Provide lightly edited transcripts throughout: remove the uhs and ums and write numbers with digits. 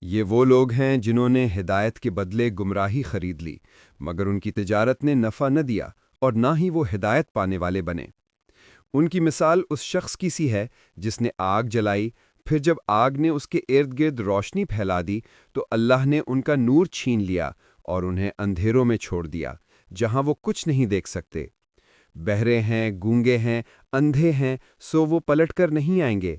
یہ وہ لوگ ہیں جنہوں نے ہدایت کے بدلے گمراہی خرید لی، مگر ان کی تجارت نے نفع نہ دیا اور نہ ہی وہ ہدایت پانے والے بنے۔ ان کی مثال اس شخص کی سی ہے جس نے آگ جلائی، پھر جب آگ نے اس کے ارد گرد روشنی پھیلا دی تو اللہ نے ان کا نور چھین لیا اور انہیں اندھیروں میں چھوڑ دیا جہاں وہ کچھ نہیں دیکھ سکتے۔ بہرے ہیں، گونگے ہیں، اندھے ہیں، سو وہ پلٹ کر نہیں آئیں گے۔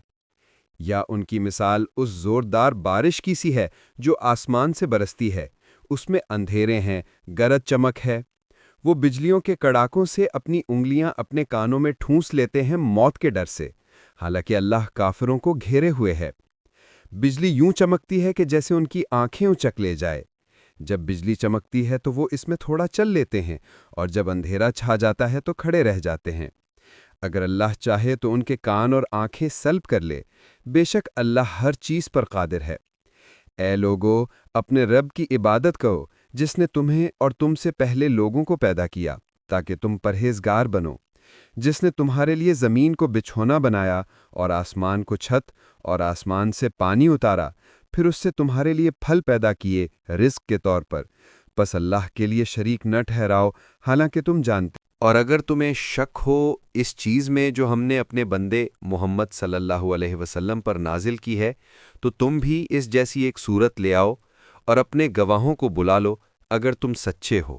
یا ان کی مثال اس زوردار بارش کی سی ہے جو آسمان سے برستی ہے، اس میں اندھیرے ہیں، گرج چمک ہے۔ وہ بجلیوں کے کڑاکوں سے اپنی انگلیاں اپنے کانوں میں ٹھونس لیتے ہیں موت کے ڈر سے، حالانکہ اللہ کافروں کو گھیرے ہوئے ہے۔ بجلی یوں چمکتی ہے کہ جیسے ان کی آنکھیں اچک لے جائے۔ جب بجلی چمکتی ہے تو وہ اس میں تھوڑا چل لیتے ہیں، اور جب اندھیرا چھا جاتا ہے تو کھڑے رہ جاتے ہیں۔ اگر اللہ چاہے تو ان کے کان اور آنکھیں سلب کر لے، بے شک اللہ ہر چیز پر قادر ہے۔ اے لوگو، اپنے رب کی عبادت کرو جس نے تمہیں اور تم سے پہلے لوگوں کو پیدا کیا تاکہ تم پرہیزگار بنو، جس نے تمہارے لیے زمین کو بچھونا بنایا اور آسمان کو چھت اور آسمان سے پانی اتارا، پھر اس سے تمہارے لیے پھل پیدا کیے رزق کے طور پر، پس اللہ کے لیے شریک نہ ٹھہراؤ حالانکہ تم جانتے۔ اور اگر تمہیں شک ہو اس چیز میں جو ہم نے اپنے بندے محمد صلی اللہ علیہ وسلم پر نازل کی ہے، تو تم بھی اس جیسی ایک صورت لے آؤ اور اپنے گواہوں کو بلا لو اگر تم سچے ہو۔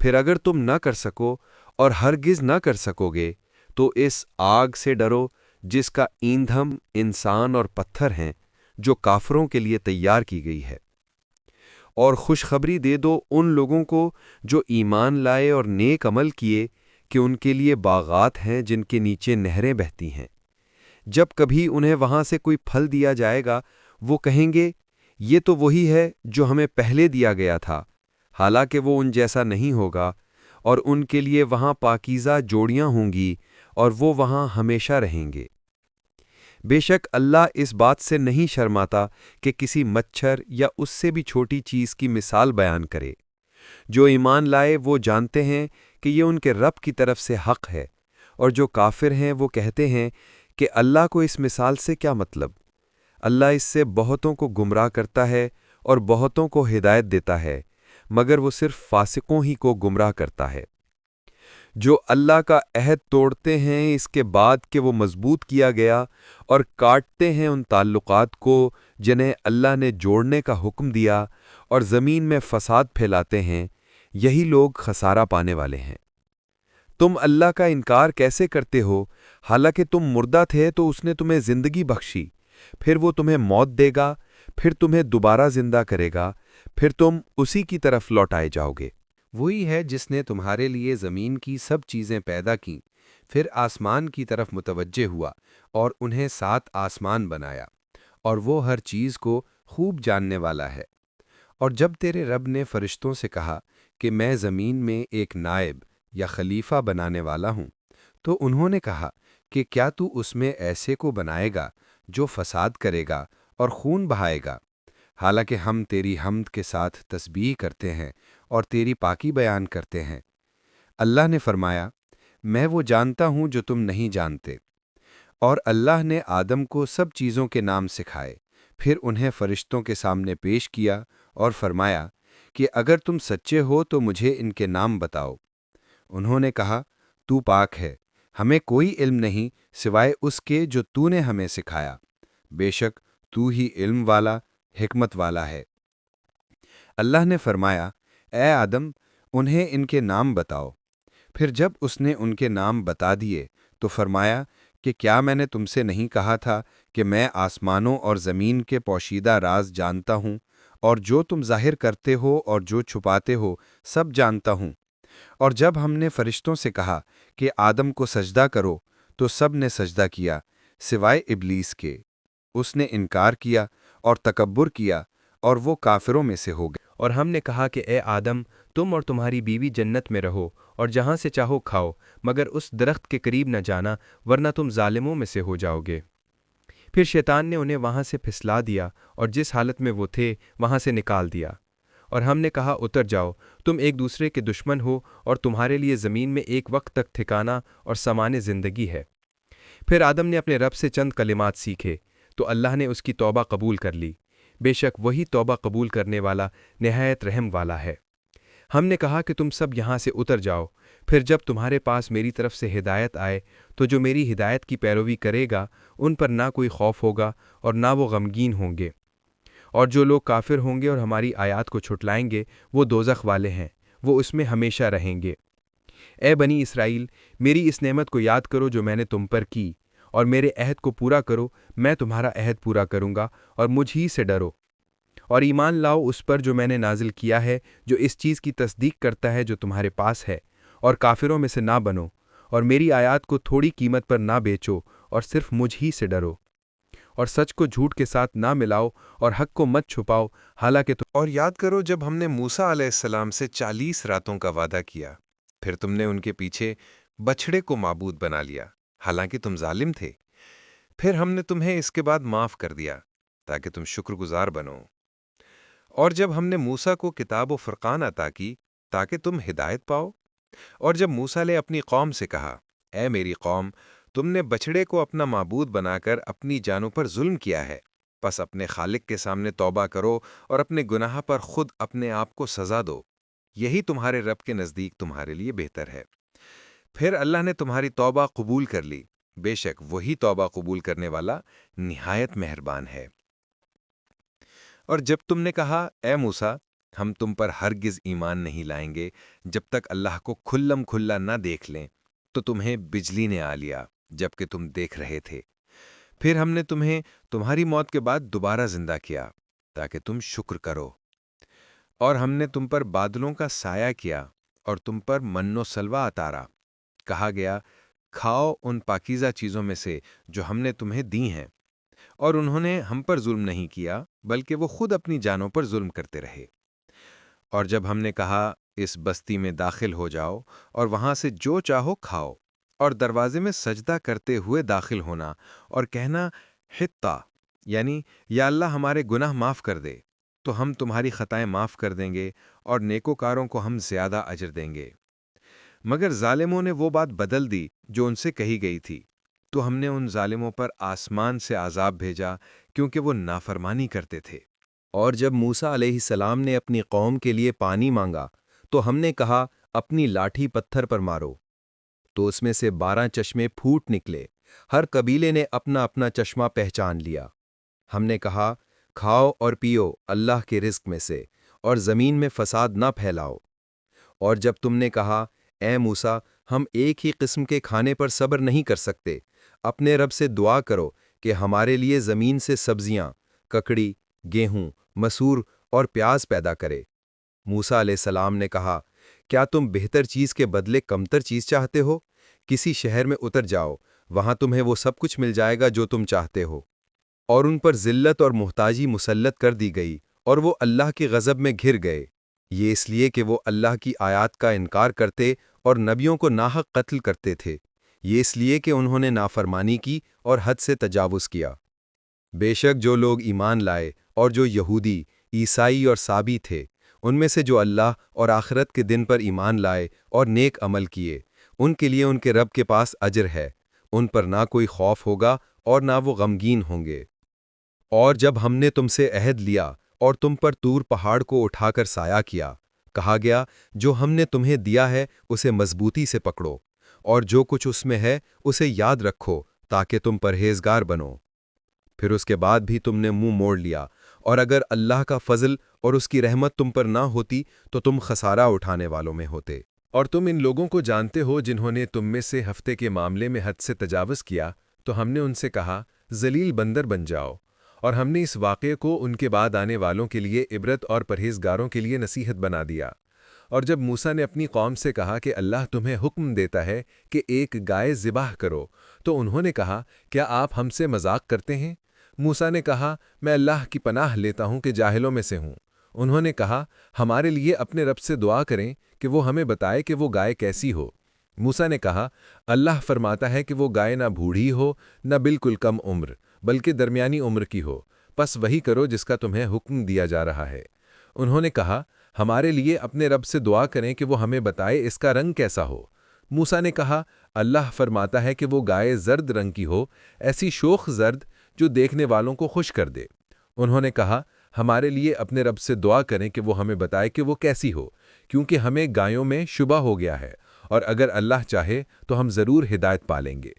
پھر اگر تم نہ کر سکو اور ہرگز نہ کر سکو گے تو اس آگ سے ڈرو جس کا ایندھن انسان اور پتھر ہیں، جو کافروں کے لیے تیار کی گئی ہے۔ اور خوشخبری دے دو ان لوگوں کو جو ایمان لائے اور نیک عمل کیے کہ ان کے لیے باغات ہیں جن کے نیچے نہریں بہتی ہیں۔ جب کبھی انہیں وہاں سے کوئی پھل دیا جائے گا وہ کہیں گے یہ تو وہی ہے جو ہمیں پہلے دیا گیا تھا، حالانکہ وہ ان جیسا نہیں ہوگا، اور ان کے لیے وہاں پاکیزہ جوڑیاں ہوں گی اور وہ وہاں ہمیشہ رہیں گے۔ بے شک اللہ اس بات سے نہیں شرماتا کہ کسی مچھر یا اس سے بھی چھوٹی چیز کی مثال بیان کرے۔ جو ایمان لائے وہ جانتے ہیں کہ یہ ان کے رب کی طرف سے حق ہے، اور جو کافر ہیں وہ کہتے ہیں کہ اللہ کو اس مثال سے کیا مطلب؟ اللہ اس سے بہتوں کو گمراہ کرتا ہے اور بہتوں کو ہدایت دیتا ہے، مگر وہ صرف فاسقوں ہی کو گمراہ کرتا ہے۔ جو اللہ کا عہد توڑتے ہیں اس کے بعد کہ وہ مضبوط کیا گیا، اور کاٹتے ہیں ان تعلقات کو جنہیں اللہ نے جوڑنے کا حکم دیا، اور زمین میں فساد پھیلاتے ہیں، یہی لوگ خسارہ پانے والے ہیں۔ تم اللہ کا انکار کیسے کرتے ہو؟ حالانکہ تم مردہ تھے تو اس نے تمہیں زندگی بخشی، پھر وہ تمہیں موت دے گا، پھر تمہیں دوبارہ زندہ کرے گا، پھر تم اسی کی طرف لوٹائے جاؤ گے۔ وہی ہے جس نے تمہارے لیے زمین کی سب چیزیں پیدا کیں، پھر آسمان کی طرف متوجہ ہوا اور انہیں 7 آسمان بنایا، اور وہ ہر چیز کو خوب جاننے والا ہے۔ اور جب تیرے رب نے فرشتوں سے کہا کہ میں زمین میں ایک نائب یا خلیفہ بنانے والا ہوں، تو انہوں نے کہا کہ کیا تو اس میں ایسے کو بنائے گا جو فساد کرے گا اور خون بہائے گا؟ حالانکہ ہم تیری حمد کے ساتھ تسبیح کرتے ہیں اور تیری پاکی بیان کرتے ہیں۔ اللہ نے فرمایا، میں وہ جانتا ہوں جو تم نہیں جانتے۔ اور اللہ نے آدم کو سب چیزوں کے نام سکھائے، پھر انہیں فرشتوں کے سامنے پیش کیا اور فرمایا کہ اگر تم سچے ہو تو مجھے ان کے نام بتاؤ۔ انہوں نے کہا، تو پاک ہے، ہمیں کوئی علم نہیں سوائے اس کے جو تو نے ہمیں سکھایا، بے شک تو ہی علم والا، حکمت والا ہے۔ اللہ نے فرمایا، اے آدم، انہیں ان کے نام بتاؤ۔ پھر جب اس نے ان کے نام بتا دیے تو فرمایا کہ کیا میں نے تم سے نہیں کہا تھا کہ میں آسمانوں اور زمین کے پوشیدہ راز جانتا ہوں، اور جو تم ظاہر کرتے ہو اور جو چھپاتے ہو سب جانتا ہوں۔ اور جب ہم نے فرشتوں سے کہا کہ آدم کو سجدہ کرو تو سب نے سجدہ کیا سوائے ابلیس کے، اس نے انکار کیا اور تکبر کیا اور وہ کافروں میں سے ہو گئے۔ اور ہم نے کہا کہ اے آدم، تم اور تمہاری بیوی جنت میں رہو اور جہاں سے چاہو کھاؤ، مگر اس درخت کے قریب نہ جانا ورنہ تم ظالموں میں سے ہو جاؤ گے۔ پھر شیطان نے انہیں وہاں سے پھسلا دیا اور جس حالت میں وہ تھے وہاں سے نکال دیا، اور ہم نے کہا اتر جاؤ، تم ایک دوسرے کے دشمن ہو اور تمہارے لیے زمین میں ایک وقت تک ٹھکانہ اور سامان زندگی ہے۔ پھر آدم نے اپنے رب سے چند کلمات سیکھے تو اللہ نے اس کی توبہ قبول کر لی، بے شک وہی توبہ قبول کرنے والا نہایت رحم والا ہے۔ ہم نے کہا کہ تم سب یہاں سے اتر جاؤ، پھر جب تمہارے پاس میری طرف سے ہدایت آئے تو جو میری ہدایت کی پیروی کرے گا ان پر نہ کوئی خوف ہوگا اور نہ وہ غمگین ہوں گے، اور جو لوگ کافر ہوں گے اور ہماری آیات کو جھٹلائیں گے وہ دوزخ والے ہیں، وہ اس میں ہمیشہ رہیں گے۔ اے بنی اسرائیل، میری اس نعمت کو یاد کرو جو میں نے تم پر کی، اور میرے عہد کو پورا کرو، میں تمہارا عہد پورا کروں گا، اور مجھ ہی سے ڈرو، اور ایمان لاؤ اس پر جو میں نے نازل کیا ہے، جو اس چیز کی تصدیق کرتا ہے جو تمہارے پاس ہے، اور کافروں میں سے نہ بنو، اور میری آیات کو تھوڑی قیمت پر نہ بیچو، اور صرف مجھ ہی سے ڈرو، اور سچ کو جھوٹ کے ساتھ نہ ملاؤ، اور حق کو مت چھپاؤ، حالانکہ تم اور یاد کرو جب ہم نے موسیٰ علیہ السلام سے 40 راتوں کا وعدہ کیا، پھر تم نے ان کے پیچھے بچھڑے کو معبود بنا لیا، حالانکہ تم ظالم تھے۔ پھر ہم نے تمہیں اس کے بعد معاف کر دیا تاکہ تم شکر گزار بنو۔ اور جب ہم نے موسیٰ کو کتاب و فرقان عطا کی تاکہ تم ہدایت پاؤ، اور جب موسیٰ نے اپنی قوم سے کہا، اے میری قوم، تم نے بچھڑے کو اپنا معبود بنا کر اپنی جانوں پر ظلم کیا ہے، پس اپنے خالق کے سامنے توبہ کرو اور اپنے گناہ پر خود اپنے آپ کو سزا دو، یہی تمہارے رب کے نزدیک تمہارے لیے بہتر ہے۔ پھر اللہ نے تمہاری توبہ قبول کر لی، بے شک وہی توبہ قبول کرنے والا نہایت مہربان ہے۔ اور جب تم نے کہا، اے موسیٰ، ہم تم پر ہرگز ایمان نہیں لائیں گے جب تک اللہ کو کھلم کھلا نہ دیکھ لیں، تو تمہیں بجلی نے آ لیا جبکہ تم دیکھ رہے تھے۔ پھر ہم نے تمہیں تمہاری موت کے بعد دوبارہ زندہ کیا تاکہ تم شکر کرو، اور ہم نے تم پر بادلوں کا سایہ کیا اور تم پر من و سلوہ اتارا، کہا گیا کھاؤ ان پاکیزہ چیزوں میں سے جو ہم نے تمہیں دی ہیں، اور انہوں نے ہم پر ظلم نہیں کیا بلکہ وہ خود اپنی جانوں پر ظلم کرتے رہے۔ اور جب ہم نے کہا اس بستی میں داخل ہو جاؤ اور وہاں سے جو چاہو کھاؤ، اور دروازے میں سجدہ کرتے ہوئے داخل ہونا اور کہنا حطہ، یعنی یا اللہ ہمارے گناہ معاف کر دے، تو ہم تمہاری خطائیں معاف کر دیں گے اور نیکوکاروں کو ہم زیادہ اجر دیں گے۔ مگر ظالموں نے وہ بات بدل دی جو ان سے کہی گئی تھی، تو ہم نے ان ظالموں پر آسمان سے عذاب بھیجا کیونکہ وہ نافرمانی کرتے تھے۔ اور جب موسیٰ علیہ السلام نے اپنی قوم کے لیے پانی مانگا تو ہم نے کہا اپنی لاٹھی پتھر پر مارو، تو اس میں سے 12 چشمے پھوٹ نکلے، ہر قبیلے نے اپنا اپنا چشمہ پہچان لیا۔ ہم نے کہا کھاؤ اور پیو اللہ کے رزق میں سے، اور زمین میں فساد نہ پھیلاؤ۔ اور جب تم نے کہا اے موسیٰ، ہم ایک ہی قسم کے کھانے پر صبر نہیں کر سکتے، اپنے رب سے دعا کرو کہ ہمارے لیے زمین سے سبزیاں، ککڑی، گیہوں، مسور اور پیاز پیدا کرے۔ موسیٰ علیہ السلام نے کہا کیا تم بہتر چیز کے بدلے کمتر چیز چاہتے ہو؟ کسی شہر میں اتر جاؤ، وہاں تمہیں وہ سب کچھ مل جائے گا جو تم چاہتے ہو۔ اور ان پر ذلت اور محتاجی مسلط کر دی گئی اور وہ اللہ کے غضب میں گھر گئے، یہ اس لیے کہ وہ اللہ کی آیات کا انکار کرتے اور نبیوں کو ناحق قتل کرتے تھے، یہ اس لیے کہ انہوں نے نافرمانی کی اور حد سے تجاوز کیا۔ بے شک جو لوگ ایمان لائے اور جو یہودی، عیسائی اور سابی تھے، ان میں سے جو اللہ اور آخرت کے دن پر ایمان لائے اور نیک عمل کیے، ان کے لیے ان کے رب کے پاس اجر ہے، ان پر نہ کوئی خوف ہوگا اور نہ وہ غمگین ہوں گے۔ اور جب ہم نے تم سے عہد لیا اور تم پر طور پہاڑ کو اٹھا کر سایہ کیا، کہا گیا جو ہم نے تمہیں دیا ہے اسے مضبوطی سے پکڑو، اور جو کچھ اس میں ہے اسے یاد رکھو تاکہ تم پرہیزگار بنو۔ پھر اس کے بعد بھی تم نے منہ موڑ لیا، اور اگر اللہ کا فضل اور اس کی رحمت تم پر نہ ہوتی تو تم خسارہ اٹھانے والوں میں ہوتے۔ اور تم ان لوگوں کو جانتے ہو جنہوں نے تم میں سے ہفتے کے معاملے میں حد سے تجاوز کیا، تو ہم نے ان سے کہا ذلیل بندر بن جاؤ، اور ہم نے اس واقعے کو ان کے بعد آنے والوں کے لیے عبرت اور پرہیزگاروں کے لیے نصیحت بنا دیا۔ اور جب موسیٰ نے اپنی قوم سے کہا کہ اللہ تمہیں حکم دیتا ہے کہ ایک گائے ذبح کرو، تو انہوں نے کہا کیا آپ ہم سے مذاق کرتے ہیں؟ موسیٰ نے کہا میں اللہ کی پناہ لیتا ہوں کہ جاہلوں میں سے ہوں۔ انہوں نے کہا ہمارے لیے اپنے رب سے دعا کریں کہ وہ ہمیں بتائے کہ وہ گائے کیسی ہو۔ موسیٰ نے کہا اللہ فرماتا ہے کہ وہ گائے نہ بوڑھی ہو نہ بالکل کم عمر، بلکہ درمیانی عمر کی ہو، پس وہی کرو جس کا تمہیں حکم دیا جا رہا ہے۔ انہوں نے کہا ہمارے لیے اپنے رب سے دعا کریں کہ وہ ہمیں بتائے اس کا رنگ کیسا ہو۔ موسیٰ نے کہا اللہ فرماتا ہے کہ وہ گائے زرد رنگ کی ہو، ایسی شوخ زرد جو دیکھنے والوں کو خوش کر دے۔ انہوں نے کہا ہمارے لیے اپنے رب سے دعا کریں کہ وہ ہمیں بتائے کہ وہ کیسی ہو، کیونکہ ہمیں گایوں میں شبہ ہو گیا ہے، اور اگر اللہ چاہے تو ہم ضرور ہدایت پالیں گے۔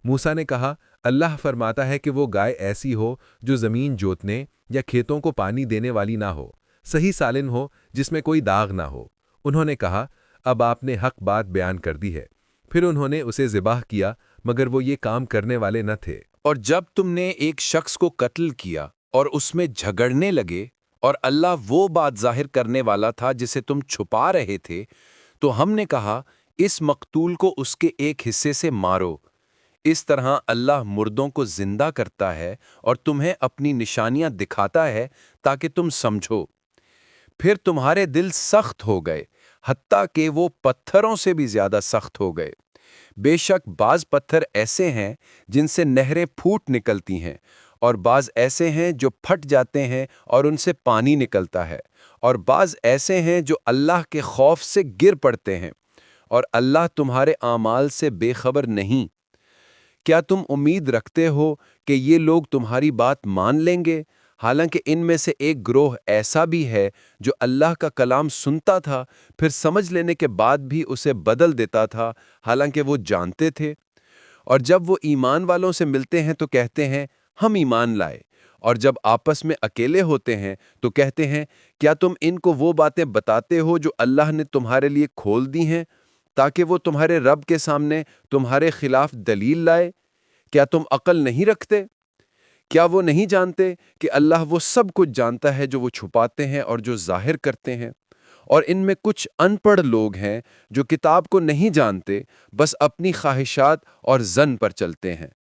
موسیٰ نے کہا، اللہ فرماتا ہے کہ وہ گائے ایسی ہو جو زمین جوتنے یا کھیتوں کو پانی دینے والی نہ ہو، صحیح سالن ہو جس میں کوئی داغ نہ ہو۔ انہوں نے کہا، اب آپ نے حق بات بیان کر دی ہے۔ پھر انہوں نے اسے ذبح کیا، مگر وہ یہ کام کرنے والے نہ تھے۔ اور جب تم نے ایک شخص کو قتل کیا اور اس میں جھگڑنے لگے اور اللہ وہ بات ظاہر کرنے والا تھا جسے تم چھپا رہے تھے، تو ہم نے کہا اس مقتول کو اس کے ایک حصے سے مارو۔ اس طرح اللہ مردوں کو زندہ کرتا ہے اور تمہیں اپنی نشانیاں دکھاتا ہے تاکہ تم سمجھو۔ پھر تمہارے دل سخت ہو گئے، حتیٰ کہ وہ پتھروں سے بھی زیادہ سخت ہو گئے۔ بے شک بعض پتھر ایسے ہیں جن سے نہریں پھوٹ نکلتی ہیں، اور بعض ایسے ہیں جو پھٹ جاتے ہیں اور ان سے پانی نکلتا ہے، اور بعض ایسے ہیں جو اللہ کے خوف سے گر پڑتے ہیں، اور اللہ تمہارے اعمال سے بے خبر نہیں۔ کیا تم امید رکھتے ہو کہ یہ لوگ تمہاری بات مان لیں گے؟ حالانکہ ان میں سے ایک گروہ ایسا بھی ہے جو اللہ کا کلام سنتا تھا، پھر سمجھ لینے کے بعد بھی اسے بدل دیتا تھا، حالانکہ وہ جانتے تھے۔ اور جب وہ ایمان والوں سے ملتے ہیں تو کہتے ہیں ہم ایمان لائے، اور جب آپس میں اکیلے ہوتے ہیں تو کہتے ہیں کیا تم ان کو وہ باتیں بتاتے ہو جو اللہ نے تمہارے لیے کھول دی ہیں تاکہ وہ تمہارے رب کے سامنے تمہارے خلاف دلیل لائے؟ کیا تم عقل نہیں رکھتے؟ کیا وہ نہیں جانتے کہ اللہ وہ سب کچھ جانتا ہے جو وہ چھپاتے ہیں اور جو ظاہر کرتے ہیں؟ اور ان میں کچھ ان پڑھ لوگ ہیں جو کتاب کو نہیں جانتے، بس اپنی خواہشات اور ظن پر چلتے ہیں۔